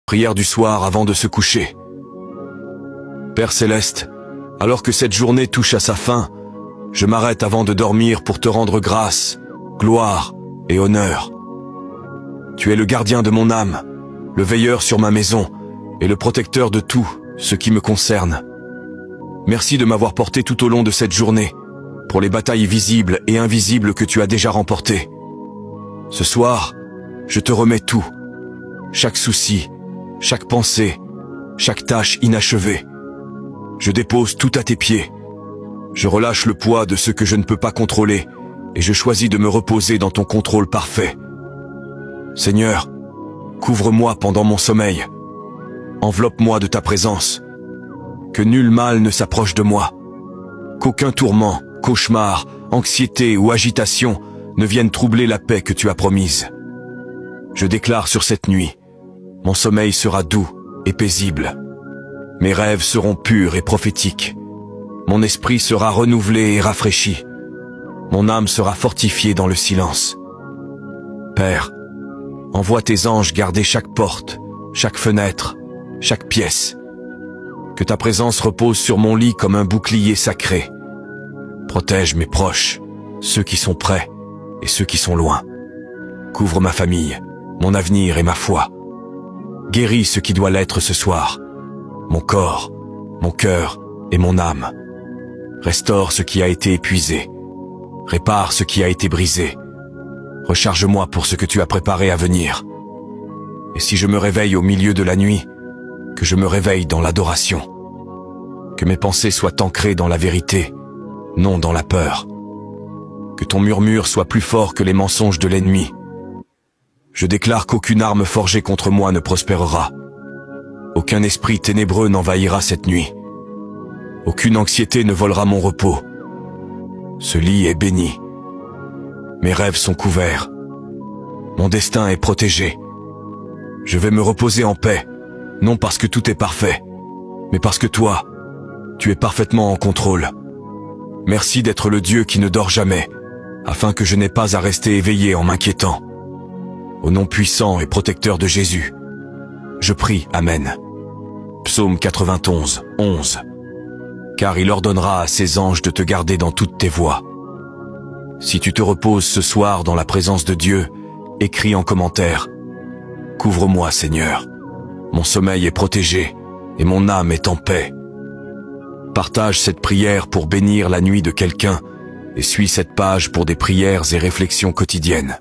Prière du soir avant de se coucher. Père Céleste, alors que cette journée touche à sa fin, je m'arrête avant de dormir pour te rendre grâce, gloire et honneur. Tu es le gardien de mon âme, le veilleur sur ma maison et le protecteur de tout ce qui me concerne. Merci de m'avoir porté tout au long de cette journée, pour les batailles visibles et invisibles que tu as déjà remportées. Ce soir, je te remets tout, chaque souci, chaque pensée, chaque tâche inachevée. Je dépose tout à tes pieds. Je relâche le poids de ce que je ne peux pas contrôler et je choisis de me reposer dans ton contrôle parfait. Seigneur, couvre-moi pendant mon sommeil. Enveloppe-moi de ta présence. Que nul mal ne s'approche de moi. Qu'aucun tourment, cauchemar, anxiété ou agitation ne viennent troubler la paix que tu as promise. Je déclare sur cette nuit, mon sommeil sera doux et paisible. Mes rêves seront purs et prophétiques. Mon esprit sera renouvelé et rafraîchi. Mon âme sera fortifiée dans le silence. Père, envoie tes anges garder chaque porte, chaque fenêtre, chaque pièce. Que ta présence repose sur mon lit comme un bouclier sacré. Protège mes proches, ceux qui sont près et ceux qui sont loin. Couvre ma famille, mon avenir et ma foi. Guéris ce qui doit l'être ce soir. Mon corps, mon cœur et mon âme. Restaure ce qui a été épuisé. Répare ce qui a été brisé. Recharge-moi pour ce que tu as préparé à venir. Et si je me réveille au milieu de la nuit, que je me réveille dans l'adoration. Que mes pensées soient ancrées dans la vérité, non dans la peur. Que ton murmure soit plus fort que les mensonges de l'ennemi. Je déclare qu'aucune arme forgée contre moi ne prospérera. Aucun esprit ténébreux n'envahira cette nuit. Aucune anxiété ne volera mon repos. Ce lit est béni. Mes rêves sont couverts. Mon destin est protégé. Je vais me reposer en paix, non parce que tout est parfait, mais parce que toi, tu es parfaitement en contrôle. Merci d'être le Dieu qui ne dort jamais, afin que je n'ai pas à rester éveillé en m'inquiétant. Au nom puissant et protecteur de Jésus, je prie, Amen. Psaume 91, 11. Car il ordonnera à ses anges de te garder dans toutes tes voies. Si tu te reposes ce soir dans la présence de Dieu, écris en commentaire. Couvre-moi, Seigneur. Mon sommeil est protégé et mon âme est en paix. Partage cette prière pour bénir la nuit de quelqu'un et suis cette page pour des prières et réflexions quotidiennes.